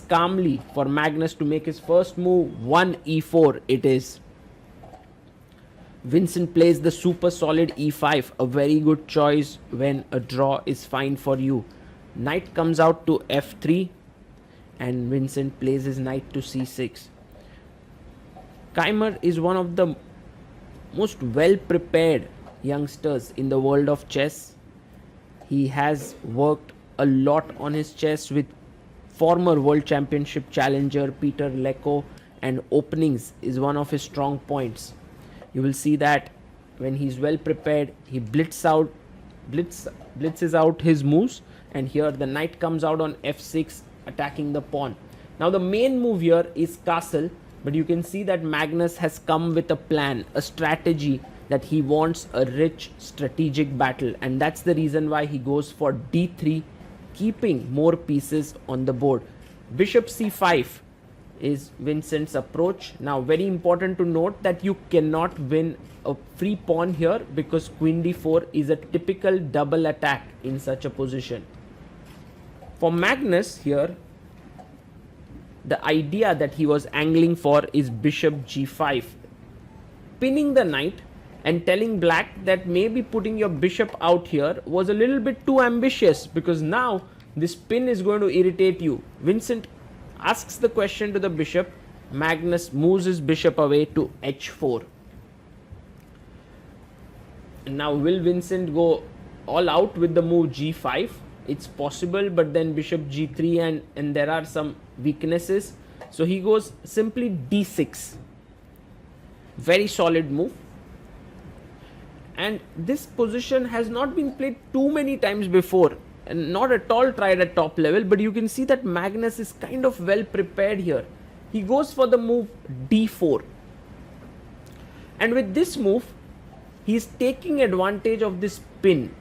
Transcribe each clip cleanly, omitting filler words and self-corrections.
calmly for Magnus to make his first move. 1 e4 it is. Vincent plays the super solid e5, a very good choice when a draw is fine for you. Knight comes out to f3 and Vincent plays his knight to c6. Keymer is one of the most well prepared youngsters in the world of chess. He has worked a lot on his chess with former world championship challenger Peter Lecco, and openings is one of his strong points. You will see that when he's well prepared, he blitzes out his moves, and here the knight comes out on f6 attacking the pawn. Now the main move here is castle, but you can see that Magnus has come with a plan, a strategy, that he wants a rich strategic battle, and that's the reason why he goes for d3, keeping more pieces on the board. Bishop c5 is Vincent's approach. Now very important to note that you cannot win a free pawn here because queen d4 is a typical double attack in such a position. For Magnus here, the idea that he was angling for is bishop g5, pinning the knight and telling black that maybe putting your bishop out here was a little bit too ambitious because now this pin is going to irritate you. Vincent asks the question to the bishop. Magnus moves his bishop away to h4. And now will Vincent go all out with the move g5? It's possible, but then bishop g3 and there are some weaknesses. So he goes simply d6. Very solid move. And this position has not been played too many times before and not at all tried at top level, but you can see that Magnus is kind of well prepared here. He goes for the move d4, and with this move he is taking advantage of this pin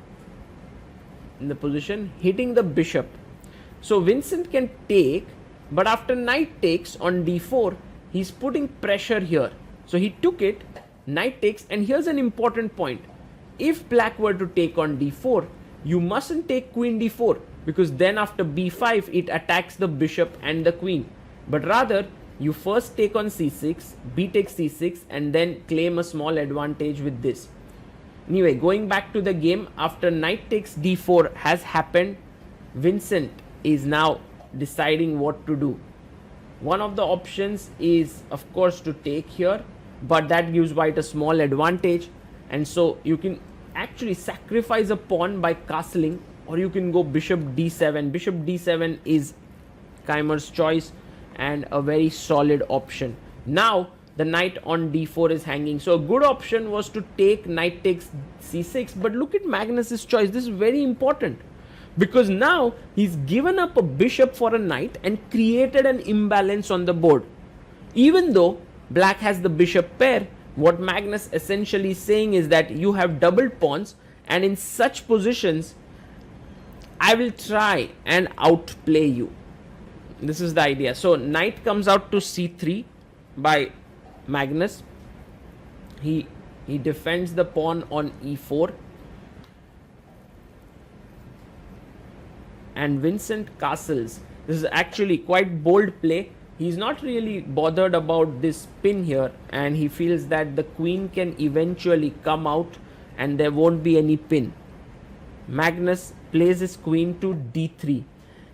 in the position, hitting the bishop. So Vincent can take, but after knight takes on d4 he's putting pressure here. So he took it, knight takes, and here's an important point. If black were to take on d4, you mustn't take queen d4 because then after b5 it attacks the bishop and the queen, but rather you first take on c6, b takes c6, and then claim a small advantage with this. Anyway, going back to the game, after knight takes d4 has happened, Vincent is now deciding what to do. One of the options is of course to take here, but that gives white a small advantage, and so you can actually sacrifice a pawn by castling, or you can go bishop d7. Bishop d7 is Keymer's choice and a very solid option. Now the knight on d4 is hanging, so a good option was to take knight takes c6, but look at Magnus's choice. This is very important because now he's given up a bishop for a knight and created an imbalance on the board. Even though black has the bishop pair, what Magnus essentially is saying is that you have doubled pawns, and in such positions I will try and outplay you. This is the idea. So knight comes out to c3 by Magnus. He defends the pawn on e4, and Vincent castles. This is actually quite bold play. He's not really bothered about this pin here, and he feels that the queen can eventually come out and there won't be any pin. Magnus plays his queen to d3,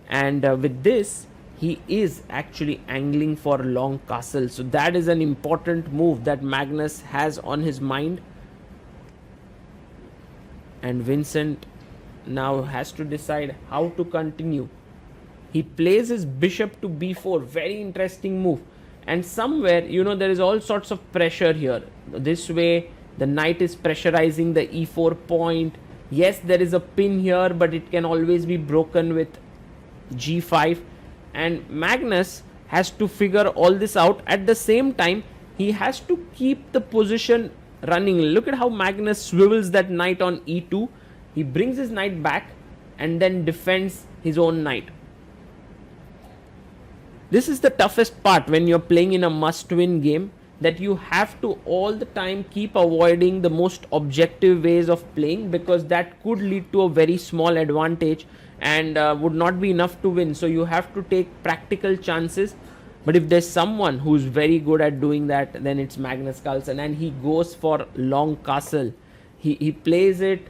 and with this he is actually angling for a long castle. So that is an important move that Magnus has on his mind, and Vincent now has to decide how to continue. He plays his bishop to b4, very interesting move, and somewhere there is all sorts of pressure here. This way the knight is pressurizing the e4 point. Yes, there is a pin here, but it can always be broken with g5, and Magnus has to figure all this out. At the same time, he has to keep the position running. Look at how Magnus swivels that knight on e2. He brings his knight back and then defends his own knight. This is the toughest part when you're playing in a must-win game, that you have to all the time keep avoiding the most objective ways of playing, because that could lead to a very small advantage, and would not be enough to win. So you have to take practical chances. But if there's someone who's very good at doing that, then it's Magnus Carlsen, and he goes for long castle. He plays it.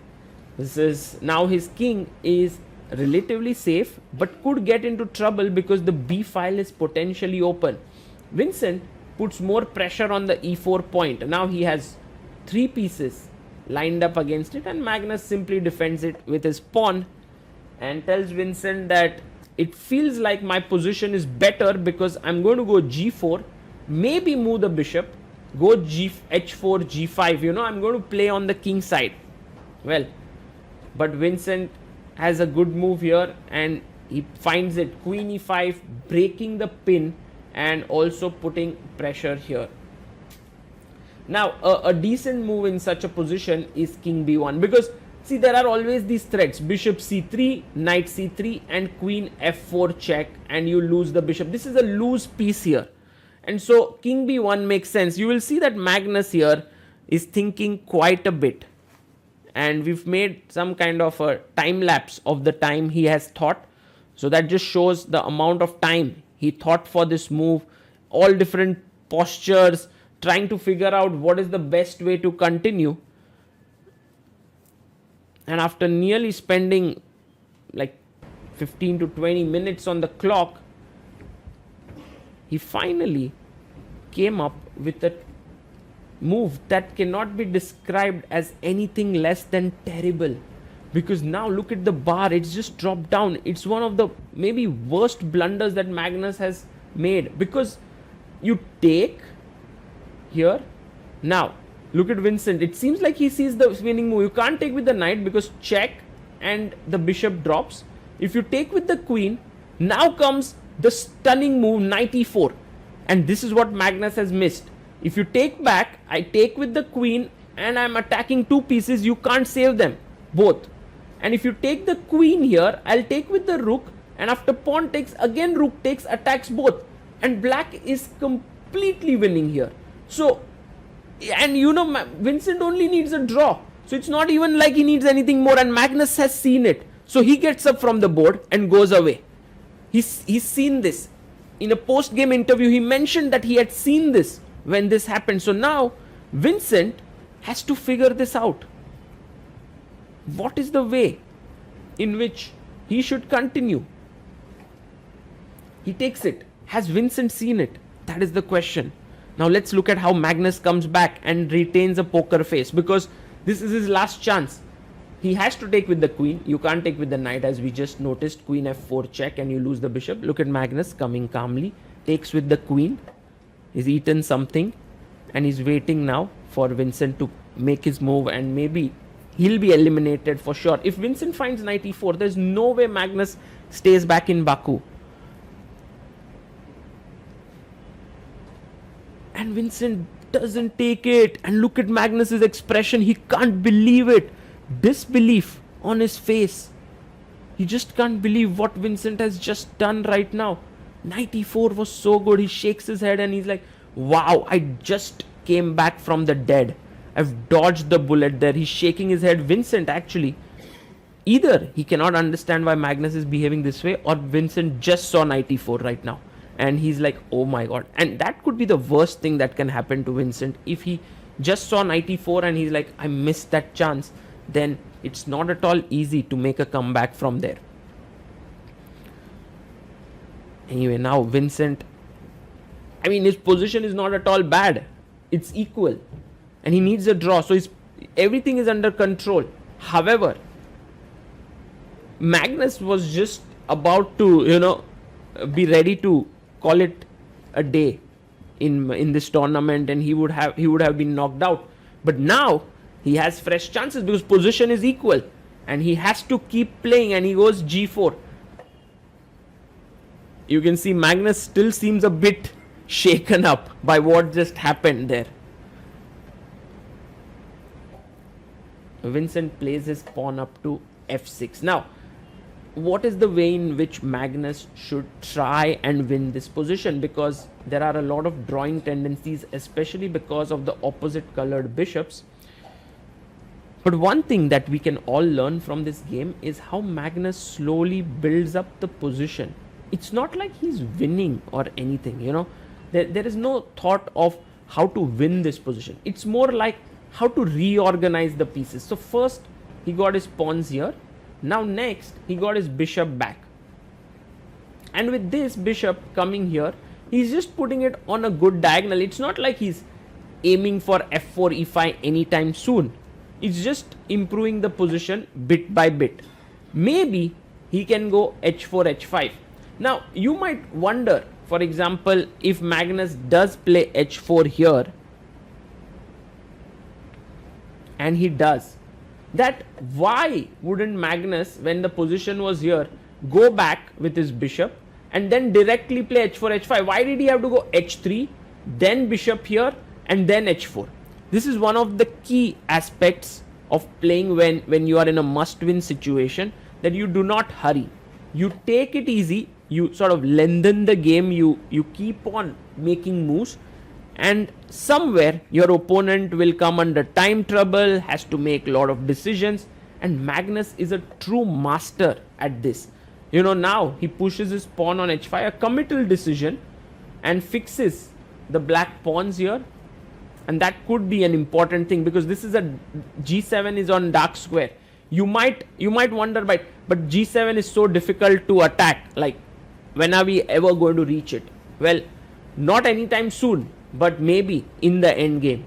This is now his king is relatively safe, but could get into trouble because the b file is potentially open. Vincent puts more pressure on the e4 point. Now he has 3 pieces lined up against it, and Magnus simply defends it with his pawn and tells Vincent that it feels like my position is better because I'm going to go g4, maybe move the bishop, go h4, g5, I'm going to play on the king side. Well, but Vincent has a good move here, and he finds it queen e5, breaking the pin and also putting pressure here. Now a decent move in such a position is king b1, because see, there are always these threats: bishop c3, knight c3, and queen f4 check, and you lose the bishop. This is a loose piece here, and so king b1 makes sense. You will see that Magnus here is thinking quite a bit, and we've made some kind of a time lapse of the time he has thought. So that just shows the amount of time he thought for this move, all different postures, trying to figure out what is the best way to continue. And after nearly spending like 15 to 20 minutes on the clock, he finally came up with a move that cannot be described as anything less than terrible. Because now look at the bar, it's just dropped down. It's one of the maybe worst blunders that Magnus has made, because you take here. Now look at Vincent. It seems like he sees the winning move. You can't take with the knight because check and the bishop drops. If you take with the queen, now comes the stunning move knight e4. And this is what Magnus has missed. If you take back, I take with the queen and I'm attacking 2 pieces. You can't save them both. And if you take the queen here, I'll take with the rook, and after pawn takes, again rook takes, attacks both. And black is completely winning here. So, and Vincent only needs a draw. So it's not even like he needs anything more, and Magnus has seen it. So he gets up from the board and goes away. He's seen this. In a post-game interview, he mentioned that he had seen this when this happened. So now Vincent has to figure this out. What is the way in which he should continue? He takes it. Has Vincent seen it? That is the question. Now let's look at how Magnus comes back and retains a poker face, because this is his last chance. He has to take with the queen. You can't take with the knight, as we just noticed. Queen f4 check and you lose the bishop. Look at Magnus coming calmly. Takes with the queen. He's eaten something and he's waiting now for Vincent to make his move, and maybe he'll be eliminated for sure. If Vincent finds knight e4, there's no way Magnus stays back in Baku. And Vincent doesn't take it. And look at Magnus's expression. He can't believe it. Disbelief on his face. He just can't believe what Vincent has just done right now. Knight e4 was so good. He shakes his head and he's like, wow, I just came back from the dead. I've dodged the bullet there. He's shaking his head. Vincent actually, either he cannot understand why Magnus is behaving this way, or Vincent just saw knight e4 right now. And he's like, oh my god. And that could be the worst thing that can happen to Vincent. If he just saw knight e4 and he's like, I missed that chance, then it's not at all easy to make a comeback from there. Anyway, now Vincent, I mean, his position is not at all bad. It's equal. And he needs a draw. So everything is under control. However, Magnus was just about to, be ready to call it a day in this tournament, and he would have been knocked out. But now he has fresh chances because position is equal, and he has to keep playing, and he goes g4. You can see Magnus still seems a bit shaken up by what just happened there. Vincent plays his pawn up to f6. Now, what is the way in which Magnus should try and win this position? Because there are a lot of drawing tendencies, especially because of the opposite colored bishops. But one thing that we can all learn from this game is how Magnus slowly builds up the position. It's not like he's winning or anything, you know. There is no thought of how to win this position. It's more like how to reorganize the pieces. So first he got his pawns here. Now next he got his bishop back. And with this bishop coming here, he's just putting it on a good diagonal. It's not like he's aiming for f4, e5 anytime soon. It's just improving the position bit by bit. Maybe he can go h4, h5. Now you might wonder, for example, if Magnus does play h4 here, and he does, that why wouldn't Magnus, when the position was here, go back with his bishop and then directly play h4, h5? Why did he have to go h3, then bishop here, and then h4? This is one of the key aspects of playing when you are in a must-win situation, that you do not hurry. You take it easy, you sort of lengthen the game, you keep on making moves, and somewhere your opponent will come under time trouble, has to make a lot of decisions, and Magnus is a true master at this. You know, now he pushes his pawn on h5, a committal decision, and fixes the black pawns here. And that could be an important thing, because this is a g7 is on dark square. You might wonder, but g7 is so difficult to attack. Like, when are we ever going to reach it? Well, not anytime soon, but maybe in the end game.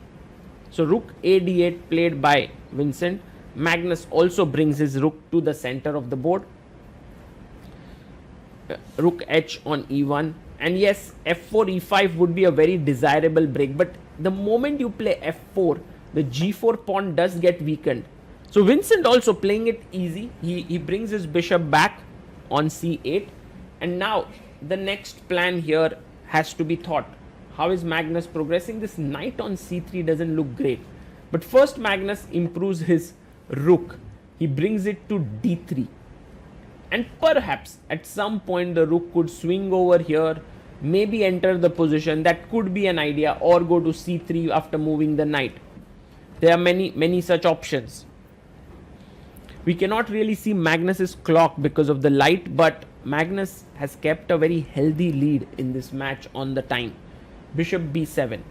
So rook a d8 played by Vincent. Magnus also brings his rook to the center of the board. Rook h on e1, and yes, f4, e5 would be a very desirable break, but the moment you play f4, the g4 pawn does get weakened. So Vincent also playing it easy. He brings his bishop back on c8, and now the next plan here has to be thought. How is Magnus progressing? This knight on c3 doesn't look great, but first Magnus improves his rook. He brings it to d3, and perhaps at some point the rook could swing over here, maybe enter the position. That could be an idea, or go to c3 after moving the knight. There are many such options. We cannot really see Magnus's clock because of the light, but Magnus has kept a very healthy lead in this match on the time. Bishop b7.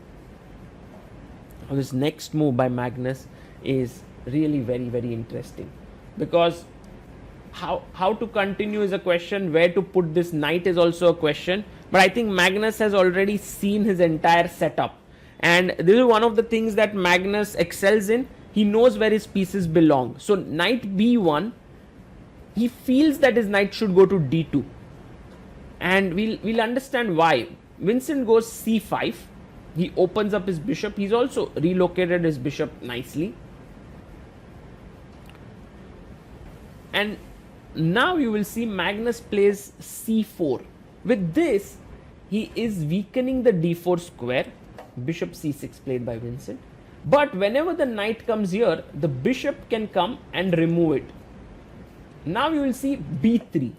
Now this next move by Magnus is really very interesting, because how to continue is a question, where to put this knight is also a question. But I think Magnus has already seen his entire setup, and this is one of the things that Magnus excels in. He knows where his pieces belong. So knight b1, he feels that his knight should go to d2, and we'll understand why. Vincent goes c5. He opens up his bishop. He's also relocated his bishop nicely, and now you will see Magnus plays c4. With this, he is weakening the d4 square. Bishop c6 played by Vincent. But whenever the knight comes here, the bishop can come and remove it. Now you will see b3.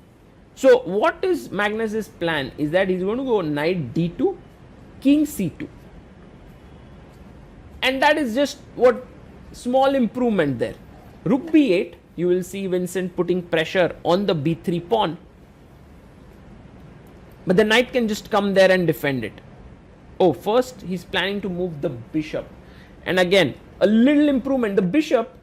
So what is Magnus's plan? Is that he's going to go knight d2, king c2. And that is just what small improvement there. Rook b8. You will see Vincent putting pressure on the b3 pawn. But the knight can just come there and defend it. Oh, first he's planning to move the bishop. And again, a little improvement. The bishop,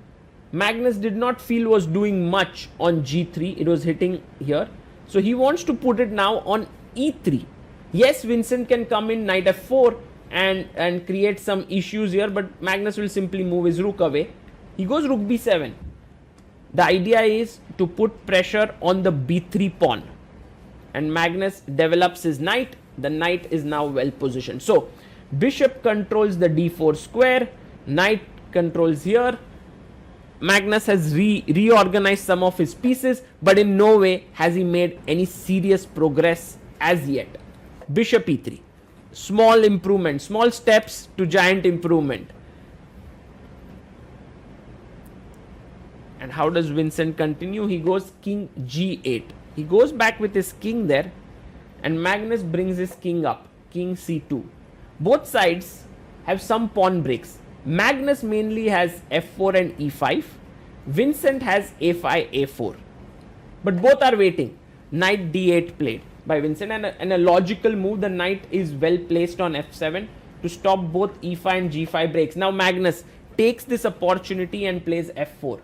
Magnus did not feel was doing much on g3. It was hitting here. So he wants to put it now on e3. Yes, Vincent can come in knight f4 and create some issues here, but Magnus will simply move his rook away. He goes rook b7. The idea is to put pressure on the b3 pawn, and Magnus develops his knight. The knight is now well positioned. So bishop controls the d4 square, knight controls here. Magnus has reorganized some of his pieces, but in no way has he made any serious progress as yet. Bishop e3. Small improvement, small steps to giant improvement. And how does Vincent continue? He goes king g8. He goes back with his king there, and Magnus brings his king up, king c2. Both sides have some pawn breaks. Magnus mainly has f4 and e5. Vincent has a5, a4. But both are waiting. Knight d8 played by Vincent, and a logical move. The knight is well placed on f7 to stop both e5 and g5 breaks. Now Magnus takes this opportunity and plays f4.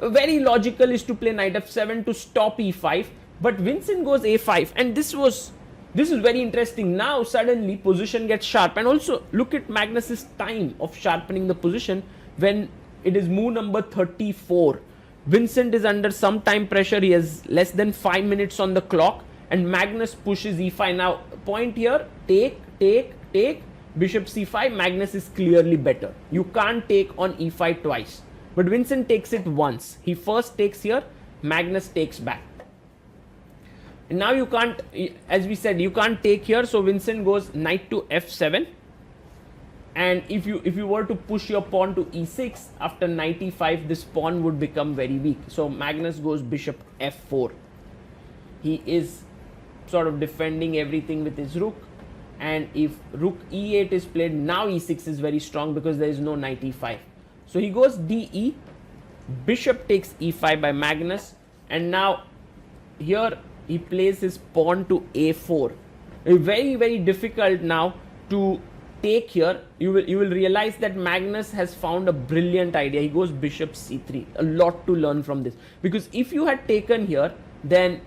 Very logical is to play knight f7 to stop e5, but Vincent goes a5, and this is very interesting. Now suddenly position gets sharp, and also look at Magnus's time of sharpening the position when it is move number 34. Vincent is under some time pressure. He has less than 5 minutes on the clock, and Magnus pushes e5. Now point here, take, bishop c5. Magnus is clearly better. You can't take on e5 twice, but Vincent takes it once. He first takes here, Magnus takes back. And now you can't, as we said, you can't take here, so Vincent goes knight to f7. And if you were to push your pawn to e6 after knight e5, this pawn would become very weak. So Magnus goes bishop f4. He is sort of defending everything with his rook, and if rook e8 is played, now e6 is very strong because there is no knight e5. So he goes de, bishop takes e5 by Magnus, and now here he plays his pawn to a4. Very, very difficult now to take here. You will realize that Magnus has found a brilliant idea. He goes bishop c3. A lot to learn from this, because if you had taken here, then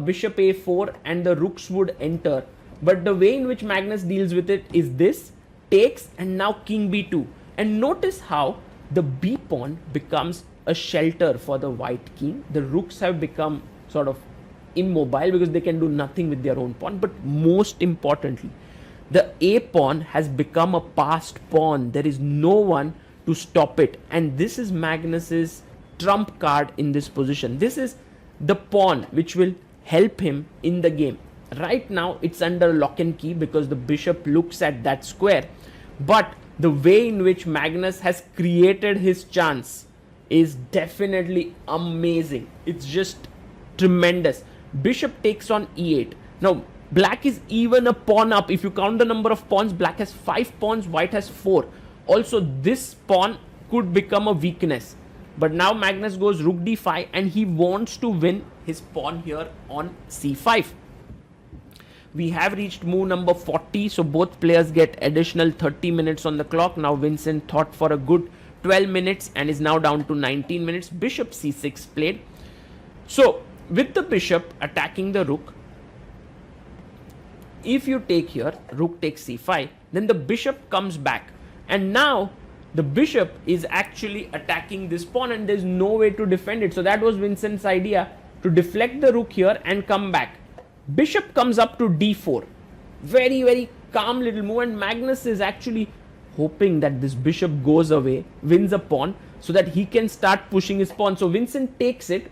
bishop a4 and the rooks would enter. But the way in which Magnus deals with it is this, takes, and now king b2. And notice how the b pawn becomes a shelter for the white king. The rooks have become sort of immobile because they can do nothing with their own pawn. But most importantly, the a pawn has become a passed pawn. There is no one to stop it, and this is Magnus's trump card in this position. This is the pawn which will help him in the game. Right now it's under lock and key because the bishop looks at that square, but the way in which Magnus has created his chance is definitely amazing. It's just tremendous. Bishop takes on e8. Now black is even a pawn up. If you count the number of pawns, black has 5 pawns, white has 4. Also this pawn could become a weakness. But now Magnus goes rook d5, and he wants to win his pawn here on c5. We have reached move number 40, so both players get additional 30 minutes on the clock. Now Vincent thought for a good 12 minutes and is now down to 19 minutes. Bishop c6 played. So with the bishop attacking the rook, if you take here, rook takes c5, then the bishop comes back, and now the bishop is actually attacking this pawn, and there's no way to defend it. So that was Vincent's idea, to deflect the rook here and come back. Bishop comes up to d4. Very, very calm little move, and Magnus is actually hoping that this bishop goes away, wins a pawn, so that he can start pushing his pawn. So Vincent takes it,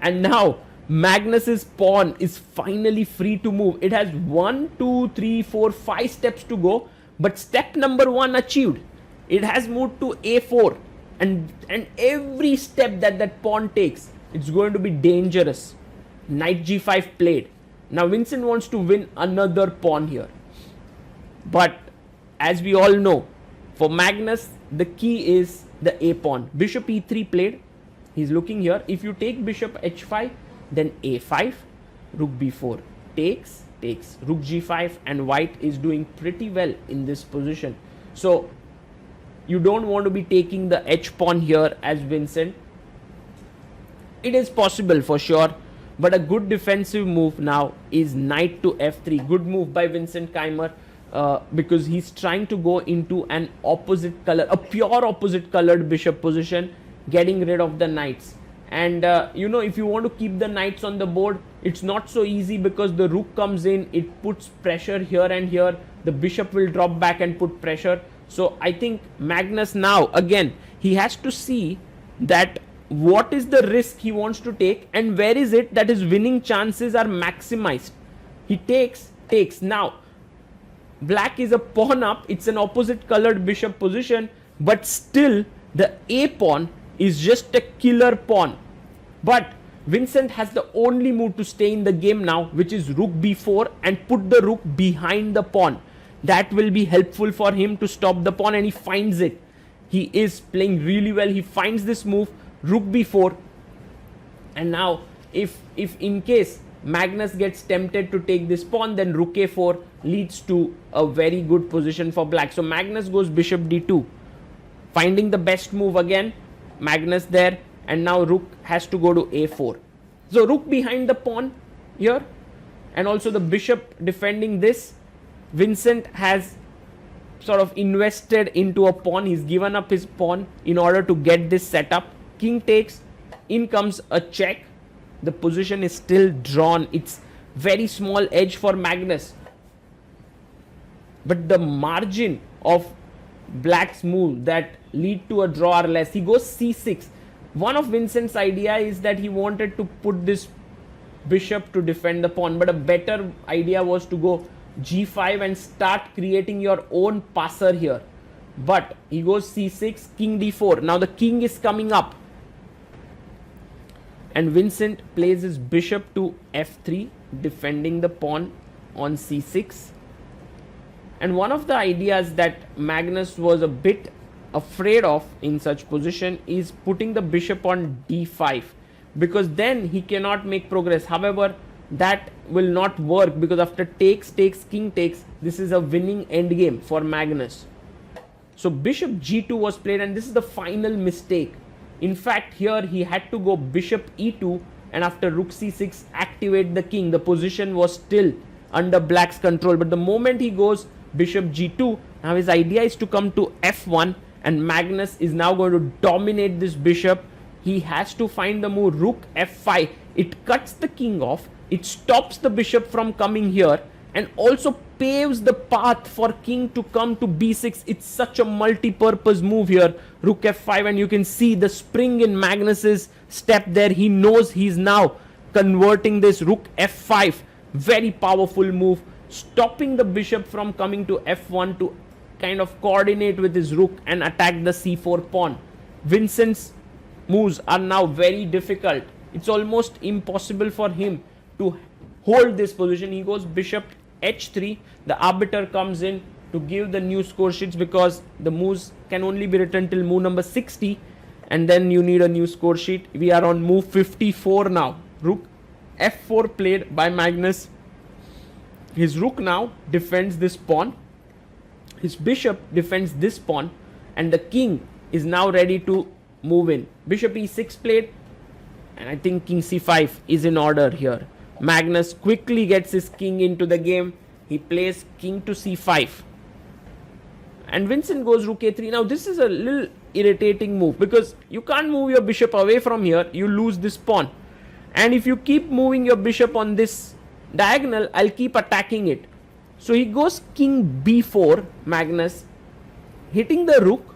and now Magnus's pawn is finally free to move. It has 1, 2, 3, 4, 5 steps to go, but step number 1 achieved. It has moved to a4, and every step that pawn takes, it's going to be dangerous. Knight g5 played. Now Vincent wants to win another pawn here, but as we all know, for Magnus the key is the a pawn. Bishop e3 played. He's looking here. If you take bishop h5, then a5, rook b4 takes, rook g5, and white is doing pretty well in this position. So you don't want to be taking the h pawn here as Vincent. It is possible for sure, but a good defensive move now is knight to f3. Good move by Vincent Keymer, because he's trying to go into an opposite color, a pure opposite colored bishop position, getting rid of the knights. And if you want to keep the knights on the board, it's not so easy because the rook comes in, it puts pressure here and here. The bishop will drop back and put pressure. So I think Magnus now, again, he has to see that what is the risk he wants to take and where is it that his winning chances are maximized. He takes. Now black is a pawn up. It's an opposite colored bishop position, but still the a pawn is just a killer pawn. But Vincent has the only move to stay in the game now, which is rook b4, and put the rook behind the pawn. That will be helpful for him to stop the pawn, and he finds it. He is playing really well. He finds this move, rook b4. And now if in case Magnus gets tempted to take this pawn, then rook a4 leads to a very good position for black. So Magnus goes bishop d2, finding the best move again. Magnus there, and now rook has to go to a4. So rook behind the pawn here, and also the bishop defending this. Vincent has sort of invested into a pawn. He's given up his pawn in order to get this set up. King takes, in comes a check. The position is still drawn. It's very small edge for Magnus, but the margin of black's move that lead to a draw are less. He goes c6. One of Vincent's idea is that he wanted to put this bishop to defend the pawn, but a better idea was to go g5 and start creating your own passer here. But he goes c6, king d4. Now the king is coming up, and Vincent plays his bishop to f3, defending the pawn on c6. And one of the ideas that Magnus was a bit afraid of in such position is putting the bishop on d5, because then he cannot make progress. However, that will not work, because after takes, king takes, this is a winning endgame for Magnus. So bishop g2 was played, and this is the final mistake. In fact, here he had to go bishop e2, and after rook c6 activate the king. The position was still under black's control, but the moment he goes bishop g2, now his idea is to come to f1, and Magnus is now going to dominate this bishop. He has to find the move rook f5. It cuts the king off, it stops the bishop from coming here, and also paves the path for king to come to b6. It's such a multi-purpose move here, rook f5, and you can see the spring in Magnus's step there. He knows he's now converting this rook f5. Very powerful move, stopping the bishop from coming to f1 to kind of coordinate with his rook and attack the c4 pawn. Vincent's moves are now very difficult. It's almost impossible for him to hold this position. He goes bishop h3. The arbiter comes in to give the new score sheets, because the moves can only be written till move number 60, and then you need a new score sheet. We are on move 54 now. Rook f4 played by Magnus. His rook now defends this pawn, his bishop defends this pawn, and the king is now ready to move in. Bishop e6 played, and I think king c5 is in order here. Magnus quickly gets his king into the game. He plays king to c5, and Vincent goes rook a3. Now this is a little irritating move, because you can't move your bishop away from here. You lose this pawn, and if you keep moving your bishop on this diagonal, I'll keep attacking it. So he goes king b4, Magnus, hitting the rook.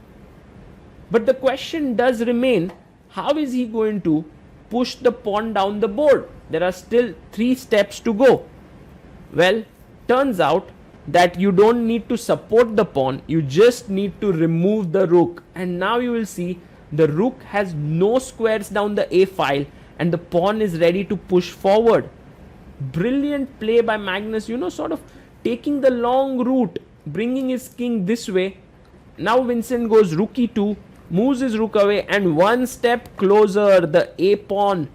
But the question does remain, how is he going to push the pawn down the board? There are still 3 steps to go. Well, turns out that you don't need to support the pawn, you just need to remove the rook. And now you will see the rook has no squares down the a file, and the pawn is ready to push forward. Brilliant play by Magnus, sort of taking the long route, bringing his king this way. Now Vincent goes rook e2, moves his rook away, and one step closer, the a pawn,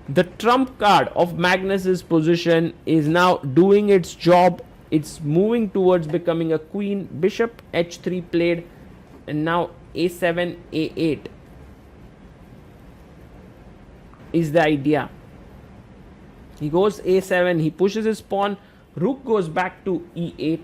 the trump card of Magnus's position, is now doing its job. It's moving towards becoming a queen. Bishop h3 played, and now a7, a8 is the idea. He goes a7, he pushes his pawn, rook goes back to e8,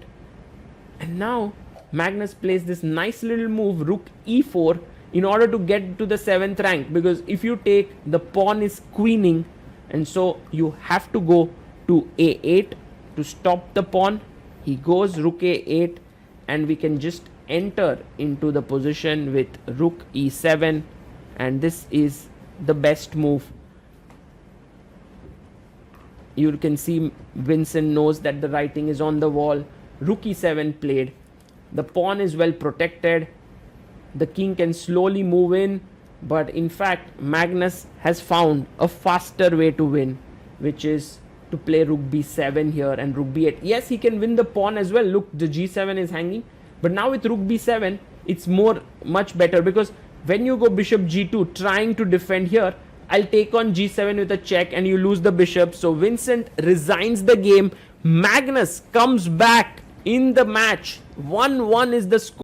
and now Magnus plays this nice little move, rook e4, in order to get to the 7th rank, because if you take, the pawn is queening, and so you have to go to a8 to stop the pawn. He goes rook a8, and we can just enter into the position with rook e7, and this is the best move. You can see Vincent knows that the writing is on the wall. Rook e7 played. The pawn is well protected. The king can slowly move in, but in fact Magnus has found a faster way to win, which is to play rook b7 here and rook b8. Yes, he can win the pawn as well. Look, the g7 is hanging, but now with rook b7 it's much better, because when you go bishop g2 trying to defend here, I'll take on g7 with a check and you lose the bishop. So Vincent resigns the game. Magnus comes back in the match. 1-1 is the score.